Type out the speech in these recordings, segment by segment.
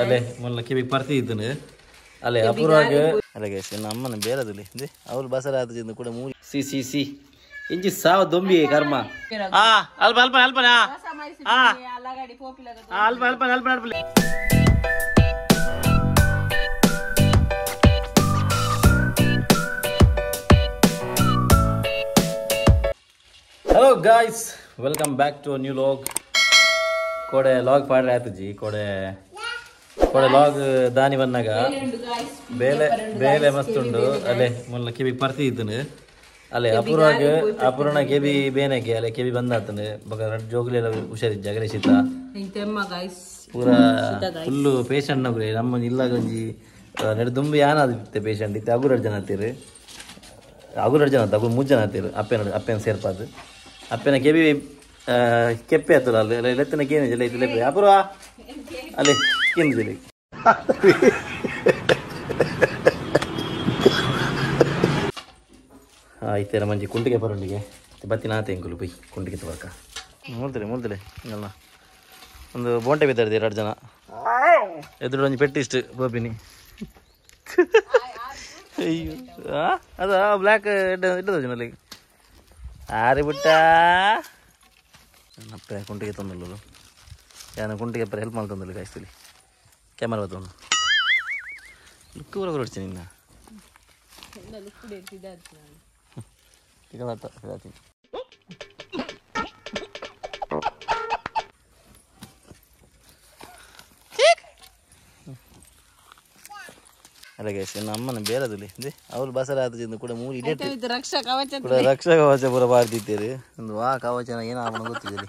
ಅಲ್ಲೇ ಮೊನ್ನೆ ಕಿವಿಗೆ ಬರ್ತಿದ್ದನು ಅಲ್ಲೇ ಅಪೂರ್ವಾಗ ಅಲ್ಲೇ ಗೈಸ್ ನನ್ನ ಅಮ್ಮನ ಬೇರದಲ್ಲಿ ಅವಳು ಬಸರ ಆದ ಕೂಡ ಮೂಲಿ ಸಿ ಸಿ ಸಿ ಇಂಚಿ ಸಾವ ದೊಂಬಿ ಕರ್ಮ ಅಲ್ಪ ಅಲ್ಪ ಅಲ್ಪನಾ ಅಲ್ಪ ಅಲ್ಪ ಅಲ್ಪ ಅಲ್ಪ hello guys welcome back to a new vlog कोडे लॉग पाड़ रहा था जी कोडे कोडे लॉग दानी बननागा बेले बेले मस्त उंडु अले मोल्ल केबी पर्ती इद्दनु अले अपूर्ण केबी बेने के अले केबी बंदातनु बग रड जोगले हुशारि जगरे सीता इंतेम्मा गाइस पूरा फुल पेशेंट नगरे ನಮ್ಮ ಇಲ್ಲ ಗಂಜಿ ನೆಡ ದುಂಬಿ ಯಾನಾದಿತ್ತೆ ಪೇಷಂಟ್ ಇತ್ತೆ ಅಗುರಡ್ ಜನ ಅತ್ತೀರು ಅಗುರಡ್ ಜನ ಅಗು ಮೂರು ಜನ ಅತ್ತೀರು ಅಪ್ಪೇನ ಸೇರ್ಪಾದು ಅಪ್ಪನ ಕೆಬಿ ಕೆಪ್ಪೆ ಆತಲ್ಲ ಅಲ್ಲಿ ಲೆತ್ತನ ಕೇನೆ ಜಲ ಇದು ಲೆಪ್ಪೆ ಅಪೂರ್ವ ಅಲ್ಲಿ ಕೇನು ಜಲಿ ಆಯ್ತೇನ ಮಂಜಿ ಕುಂಟಿಗೆ ಬರೋಂಡಿಗೆ ಬತ್ತಿ ನಾತೆ ಎಂಕುಲು ಪೈ ಕುಂಟಿಗೆ ತವರ್ಕ ಮುಲ್ತಲೆ ಹಿಂಗಲ್ಲ ಒಂದು ಬೋಂಟೆ ಬಿದ್ದಾರ್ದು 2 ಜನ ಎದುರು ಒಂಜಿ ಪೆಟ್ಟಿಷ್ಟು ಬೋಪಿನಿ ಅಯ್ಯೋ ಅದ ಬ್ಲ್ಯಾಕ್ ಇಟ್ಟದ ಜನಲ್ಲಿ ಆರಿ ಬಿಟ್ಟ ನಪ್ಪ ಕುಂಟಿಗೆ ತಂದಲ್ಲ ಯಾನ ಕುಂಟಿಗೆ ಪರ ಹೆಲ್ಪ್ ಮಾಡ್ತಂದಲ್ಲ ಕಾಯಿಸ್ತೀಲಿ ಕ್ಯಾಮರಾ ಬರ್ತವನು ಲುಕ್ ಬರೋರು ಹೊಡ್ತೀನಿ ನಿನ್ನ ಅಲ್ಲ ಗೈಸ್ ನನ್ನ ಅಮ್ಮನ ಬೇರದಲ್ಲಿ ಅವಳು ಬಸರ ಆದ ಕೂಡ ಮೂರು ಇಡೇಟ್ ರಕ್ಷಾ ಕವಚ ಕೂಡ ರಕ್ಷಾ ಕವಚ ಪೂರ ಬಾರ್ದಿದ್ದೀರಿ ಒಂದು ವಾ ಕವಚನ ಏನೋ ಅವನು ಗೊತ್ತಿದ್ದೀರಿ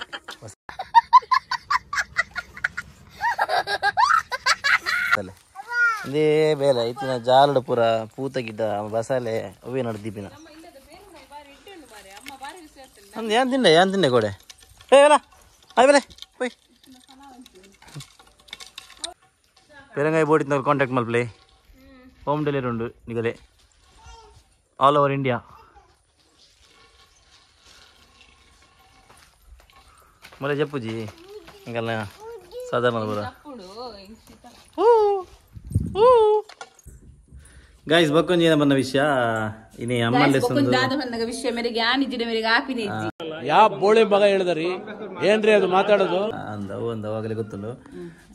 ಅಲ್ಲೇ ಇದೇ ಬೇಲೆ ಇತ್ತಿನ ಜಾಲಡ ಪೂರ ಪೂತ ಗಿಡ್ಡ ಬಸಾಲೆ ಅವೇ ನಡ್ದೀಪಿನ ಒಂದು ಏನ್ ತಿಂಡೆ ಕೊಡೆ ಅಲ್ಲ ಆಯ್ ಬೇಲೆ ಹೋಯ್ ಪೆರಂಗಾಯಿ ಬೋಟಿನವ್ರು ಕಾಂಟ್ಯಾಕ್ಟ್ ಮಲ್ಪ್ಲೇ ಹೋಮ್ ಡೆಲಿವರಿ ಉಂಡು ನಿಗಲೆ ಆಲ್ ಓವರ್ ಇಂಡಿಯಾ ಮರೆ ಜಪ್ಪುಜಿ ಹಿಂಗಲ್ಲ ಸಾಧಾರಣ ಬರ ಗೈಸ್ ಬಕ್ಕೊಂಜಿ ಏನ ಬಂದ ವಿಷಯ ಇನಿ ಅಮ್ಮಲ್ಲಿ ಬಂದಾಗ ವಿಷಯ ಮೇರೆಗೆ ಆನಿಜಿನ ಮೇರೆಗೆ ಆಪಿನಿ ಯಾವ ಬೋಳಿ ಮಗ ಹೇಳಿದ್ರಿ ಏನ್ರಿ ಅದು ಮಾತಾಡೋದು ಅವಾಗಲೇ ಗೊತ್ತುಂಡು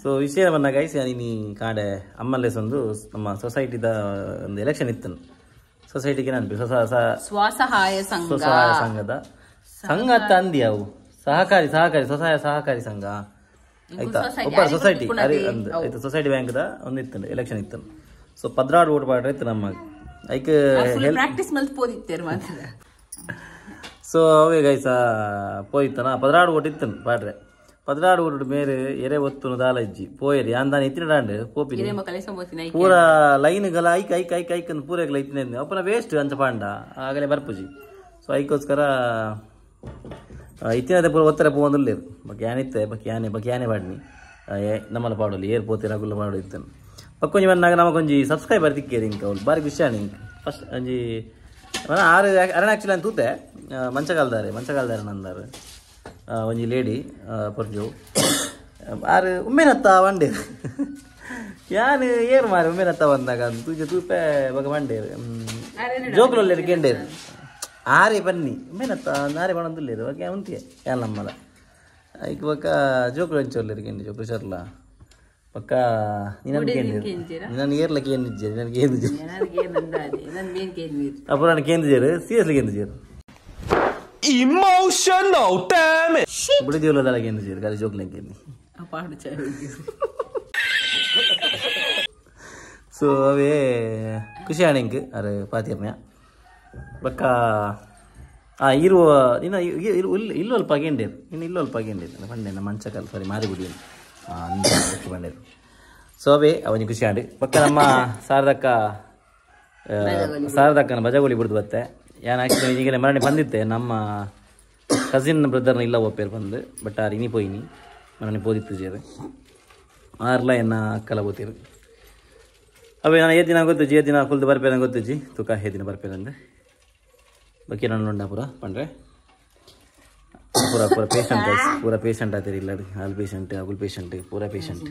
ಸೊ ವಿಷಯ ಬಂದ ಗೈಸ್ ನೀ ಕಾಡೆ ಅಮ್ಮಲ್ಲೇಸ್ ಒಂದು ನಮ್ಮ ಸೊಸೈಟಿದ ಒಂದು ಎಲೆಕ್ಷನ್ ಇತ್ತು ಸೊಸೈಟಿಗೆ ನೆನಪಿ ಸ್ವಸಹಾಯ ಸಂಘದ ಸಂಘ ಅಂತ ಅಂದಿ ಅವು ಸಹಕಾರಿ ಸ್ವಸಹಾಯ ಸಹಕಾರಿ ಸಂಘ ಆಯ್ತಾ ಒಬ್ಬ ಸೊಸೈಟಿ ಆಯ್ತು ಸೊಸೈಟಿ ಬ್ಯಾಂಕ್ದ ಒಂದು ಇತ್ತು ಎಲೆಕ್ಷನ್ ಇತ್ತು ಸೊ 16 ಓಟ್ ಪಾಡ್ರೆ ಇತ್ತು ನಮ್ಮ ಐಕ್ ಪ್ರಾಕ್ಟೀಸ್ ಮಲ್ತ್ ಪೋದಿತ್ತೇರು ಮಾತ್ರ ಸೊ ಅವೇ ಗೈಸ ಪೋಯ್ತನ 16 ಓಟ್ ಇತ್ತು ಪಾಡ್ರೆ 16 ಓಟ್ ಮೇರೆ ಎರೆ ಒತ್ತು ದಾಲಜ್ಜಿ ಪೋಯರಿ ಅಂದಾನ ಇತ್ತಿನಡಾಂಡ್ ಪೋಪಿ ಪೂರ ಲೈನ್ಗಲ ಐಕ್ ಅಂತ ಪೂರಗಲ ಇತ್ತಿನ ಅಪ್ಪನ ವೇಸ್ಟ್ ಅಂಚ ಪಾಂಡ ಆಗಲೇ ಬರ್ಪುಜಿ ಸೊ ಐಕೋಸ್ಕರ ಇತ್ತಿನದ ಪೂರ ಒತ್ತರ ಪೋವಂದುಲ್ಲೇರು ಬಕ್ ಯಾನಿತ್ತೆ ಬಕ್ ಯಾನೆ ಪಾಡ್ನಿ ನಮ್ಮಲ್ಲ ಪಾಡೋಲಿ ಏರ್ ಪೋತೆ ನಗುಲ್ಲ ಪಾಡೋ ಇತ್ತನು ಪಕ್ಕೊಂಜಿ ಬಂದಾಗ ನಮಗೊಂಜಿ ಸಬ್ಸ್ಕ್ರೈಬರ್ ದಿಕ್ಕೇರಿ ಇಂಕ ಅವ್ರು ಬಾರಿ ಖುಷಿ ನಿಂಗೆ ಫಸ್ಟ್ ಒಂಜಿ ಅರಣ ಆ್ಯಕ್ಚುಲಿ ಅಂತ ತೂತೆ ಮಂಚಗಾಲ್ದಾರೆ ನಂದಾರು ಒಂಜಿ ಲೇಡಿ ಪರ್ಜು ಆರು ಉಮ್ಮೆನತ್ತ ಬಂಡೆ ಯಾನು ಏರು ಮಾರಿ ಉಮ್ಮೆನತ್ತ ಬಂದಾಗ ತೂಜೆ ತೂಪೆ ಬಗ ಬಂಡೇರು ಜೋಕುಲಲ್ಲಿ ಕೆಂಡೇರು ಆರೆ ಬನ್ನಿ ಉಮ್ಮೆನತ್ತ ಆರೆ ಬಣ್ಣದಿಲ್ಲೇರು ಓಕೆ ಉಂತಿಯೇ ಯಾನ್ ನಮ್ಮಲ್ಲ ಈಗ ಬಕ್ಕ ಜೋಕುಲು ಹಂಚೋಲ್ಲೇರು ಕೆಂಡಿ ಜೋಕುಲು ಶರ್ಲ ಪಕ್ಕ ನಾನು ಏರ್ಲಕ್ಕೆ ಏನಿಜ್ಜೇರಿ ನನಗೆ ಅಪ್ಪ ನನಗೆ ಕೇಂದ್ರೀರು ಸೀರಿಯಸ್ಲಿ ಕೇಂದ್ರೀರು ಇಮೋಷನಲ್ ಡ್ಯಾಮೇಜ್ ಬಿಡಿದೀವಲ್ಲ ಕೇಂದ್ರೀರು ಗಾಲಿ ಜೋಕ್ಲೆ ಕೇಂದ್ರಿ ಸೊ ಅವೇ ಖುಷಿ ಆಣಿಂಕ್ ಅರೆ ಪಾತಿರ್ನ ಬಕ್ಕ ಇರುವ ಇನ್ನು ಇಲ್ಲೊಲ್ಪ ಕೇಂಡೇರು ಇನ್ನು ಇಲ್ಲೊಲ್ಪ ಕೇಂಡೇರು ಬಂಡೆ ಮಂಚಕಲ್ ಸಾರಿ ಮಾರಿಗುಡಿ ಬಂಡೇರು ಸೊ ಅವೇ ಅವನಿಗೆ ಖುಷಿ ಆಡಿ ಪಕ್ಕ ನಮ್ಮ ಶಾರದಕ್ಕನ ಬಜಗೋಳಿ ಬಿಡ್ದು ಬತ್ತೆ ಏನು ಆ್ಯಕ್ಚುಲಿ ಈಗಲೇ ಮರಣೆ ಬಂದಿತ್ತೆ ನಮ್ಮ ಕಸಿನ್ ಬ್ರದರ್ನ ಇಲ್ಲ ಒಪ್ಪೇರು ಬಂದು ಬಟ್ ಆರು ಇನಿ ಪೋಯಿನಿ ಮರಣೆ ಪೋದಿತ್ತು ಜೇರು ಆರ್ಲ ಎನ್ನ ಅಕ್ಕಲ ಬೋತಿರು ಅವೇ ನಾನು ದಿನ ಗೊತ್ತುಜಿ ದಿನ ಕುಲ್ದು ಬರ್ಪೇರ ಗೊತ್ತುಜಿ ತೂಕ ದಿನ ಬರ್ಪೇರಂದ್ರೆ ಬಕಿ ನನ್ನ ಪೂರ ಪಂಡ್ರೆ पूरा पूरा पेशेंट गाइस पूरा पेशेंट आते ಇಲ್ಲ ಹಾಲ್ ಪೇಷಂಟ್ ಅಗುಲ್ ಪೇಷಂಟ್ पूरा पेशेंट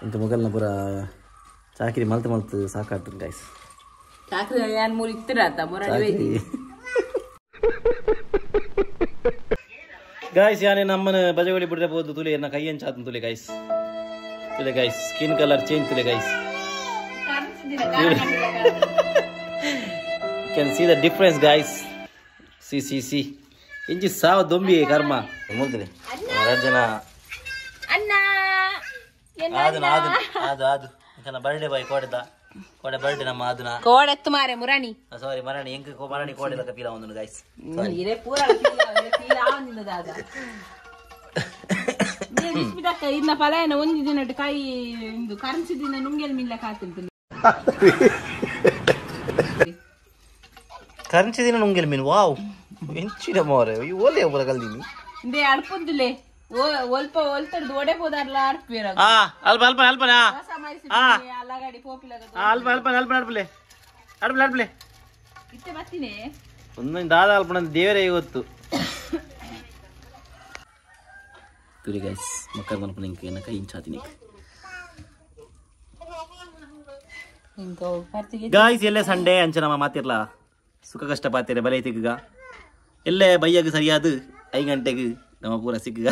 ಇಂತ ಮೊಗಲ್ನ ಪೂರ ಚಾಕರಿ ಮಲ್ತು ಸಾಕಾಗ್ತದೆ ಗೈಸ್ ಚಾಕರಿ ಯಾನ್ ಮೂರು ಇತ್ತಿರಾತ ಮೊರಡಿ ಗೈಸ್ ಯಾನೇ ನಮ್ಮನ ಬಜಗೋಳಿ ಬಿಡ್ರಬಹುದು ತುಲೆ ನನ್ನ ಕೈ ಅಂಚಾತ ತುಲೆ ಗೈಸ್ ಸ್ಕಿನ್ ಕಲರ್ ಚೇಂಜ್ ತುಲೆ guys can see the difference guys see inji saw dombi karma multile rajana anna adu kana birthday boy kode birthday nama aduna kode ettu mare murani sorry marani enga ko marani kode la kapila ondunu guys ire pura pila avandinda dada ne vispidakka inna palayana ondi dinatu kai indu karanchi dina nungel milla kaatinte currency ದಿನ ನುಂಗೆಲ್ ಮೀನು wow ಎಂಚಿನ ಮೋರೆ ಈ ಓಲೆ ಒಬ್ಬರ ಕಲ್ದಿನಿ ಇಂದೆ ಅಡ್ಪುದ್ದುಲೆ ಒಲ್ಪ ಒಲ್ತಡ್ದು ಒಡೆ ಹೋದಾರ್ಲ ಅರ್ಪಿರ ಅಲ್ಪನಾ ಅಲ್ಲಗಾಡಿ ಪೋಪಿಲಾಗ ಅಲ್ಪಲೆ ಅಡ್ಪಲೆ ಇತ್ತೆ ಬರ್ತೀನಿ ಒಂದೊಂದು ದಾದ ಅಲ್ಪನ ದೇವರೇ ಇವತ್ತು ತುರಿ ಗೈಸ್ ಮಕ್ಕಳ ಮಲ್ಪನ ಇಂಕ ಕೈ ಇಂಚಾತೀನಿ ಗಾಯ್ಸ್ ಎಲ್ಲೇ ಸಂಡೇ ಅಂಚ ನಮ್ಮ ಮಾತಿರ್ಲ ಸುಖ ಕಷ್ಟ ಪಾತಿರ ಬಲೆ ತಿಗ್ಗ ಎಲ್ಲೇ ಬೈಯಾಗ ಸರಿಯಾದ 5 ಗಂಟೆಗೆ ನಮ್ಮ ಪೂರ ಸಿಗ್ಗ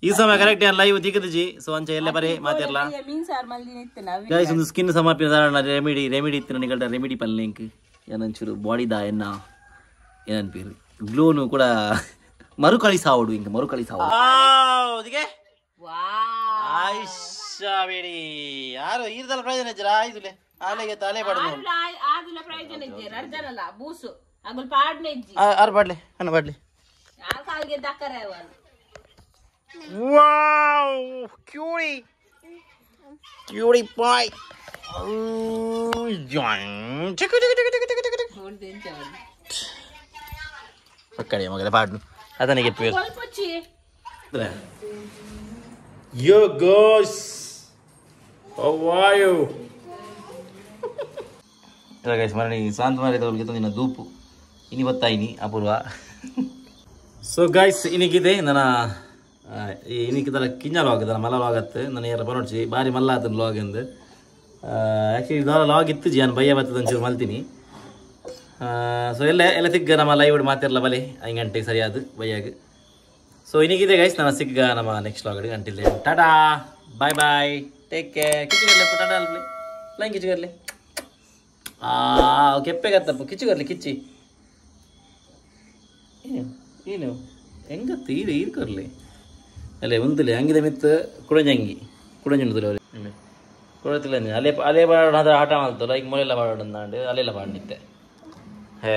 ಈ ಸಮಯ ಕರೆಕ್ಟ್ ಲೈವ್ ತಿಕ್ಕದಜಿ ಸೊ ಅಂಚ ಎಲ್ಲೇ ಬರೆ ಮಾತಿರ್ಲ ಗಾಯ್ಸ್ ಒಂದು ಸ್ಕಿನ್ ಸಮರ್ಪಣೆ ಸಾಧಾರಣ ರೆಮಿಡಿ ಇತ್ತು ನಿಗಲ್ಡ ರೆಮಿಡಿ ಪಲ್ ಲಿಂಕ್ ಏನಂಚೂರು ಬಾಡಿ ದಾ ಎನ್ನ ಏನನ್ ಪೇರು ಗ್ಲೋನು ಕೂಡ ಮರುಕಳಿ ಸಾವಡು ಇಂಕ ಮರುಕಳಿ ಸಾವಡು ದಿಗೆ ಆಯಿಷಾ ಬೇಡಿ ಯಾರು ಈರ್ದಲ್ಲ ಪ್ರಯೋಜನ ಇಜ್ಜರ ಆಯ್ದುಲೆ ಆಲೆಗೆ ತಲೆ ಬಡದು ಆದುಲ ಪ್ರಯೋಜನ ಇಜ್ಜೆ ಅರ್ಜನಲ್ಲ ಬೂಸು ಅಗಲ್ ಪಾಡ್ನೆ ಇಜ್ಜಿ ಆರ್ ಬಾಡ್ಲೆ ಅನ್ನ ಬಾಡ್ಲೆ ಆ ಕಾಲ್ಗೆ ದಕ್ಕರೆ ಅವಲ್ ವಾವ್ ಕ್ಯೂರಿ ಪಾಯ್ ಚಿಕು ನೋಡ್ದೆ ಅಂತ ಅವಲ್ ಪಕ್ಕಡೆ ಮಗಲ ಪಾಡ್ನು ಅದನಿಗೆ ಪೇರ್ ಸ್ವಲ್ಪಚ್ಚಿ Yo guys, how are you? ಇಲ್ಲ ಗೈಸ್ ಮರಣಿ ಶಾಂತ ಮಾರಿದವಳಿಗೆ ತಂದಿನ ದೂಪು ಇನಿ ಬತ್ತಾಯಿನಿ ಅಪೂರ್ವ ಸೊ ಗೈಸ್ ಇನಿಗಿದೆ ನನ್ನ ಇನಿಕಿದಲ್ಲ ಕಿಂಜ ಲಾಗ್ ಇದಲ್ಲ ಮಲ್ಲ ಲಾಗ್ ಆಗುತ್ತೆ ನನ್ನ ಯಾರು ಬರೋಡ್ಸಿ ಭಾರಿ ಮಲ್ಲ ಆತನ ಲಾಗ್ ಎಂದು ಆ್ಯಕ್ಚುಲಿ ಇದಲ್ಲ ಲಾಗ್ ಇತ್ತು ಜಿ ನಾನು ಬಯ್ಯ ಬರ್ತದೆ ಒಂಚೂರು ಮಲ್ತೀನಿ ಸೊ ಎಲ್ಲ ಸಿಗ್ಗ ನಮ್ಮ ಲೈವ್ ಮಾತಿರಲ್ಲ ಬಲೆ 5 ಗಂಟೆಗೆ ಸರಿಯಾದ ಬಯ್ಯಾಗ ಸೊ ಇನಿಗಿದೆ ಗೈಸ್ ನಾನು ಸಿಗ್ಗ ನಮ್ಮ ನೆಕ್ಸ್ಟ್ ಲಾಗ್ ಗಂಟಿಲ್ಲ ಟಾಟಾ ಬಾಯ್ ಟೇಕ್ ಕೇರ್ ಕಿಚ್ಚಿಗರ್ಲಿ ಟಾಟಾ ಅಲ್ಪ್ಲಿ ಲೈನ್ ಕಿಚ್ಚಿಗರ್ಲಿ ಕೆಪ್ಪೆಗತ್ತಪ್ಪ ಕಿಚ್ಚಿ ಏನು ಹೆಂಗತ್ತು ಈರ್ಕರ್ಲಿ ಅಲ್ಲೇ ಒಂದಿಲ್ಲ ಹಂಗಿದೆ ಮಿತ್ತು ಕುಡಂಜುಂಡು ಅವ್ರಿಗೆ ಕುಡತಿಲ್ಲ ಅಲೆ ಬಾಡ ಆಟ ಮಾಡ್ತಲ್ಲ ಈಗ ಮೊಳೆಲ್ಲ ಬಾಡೋದು ಅಲ್ಲೆಲ್ಲ ಬಾಡಿತ್ತೆ ಹೇ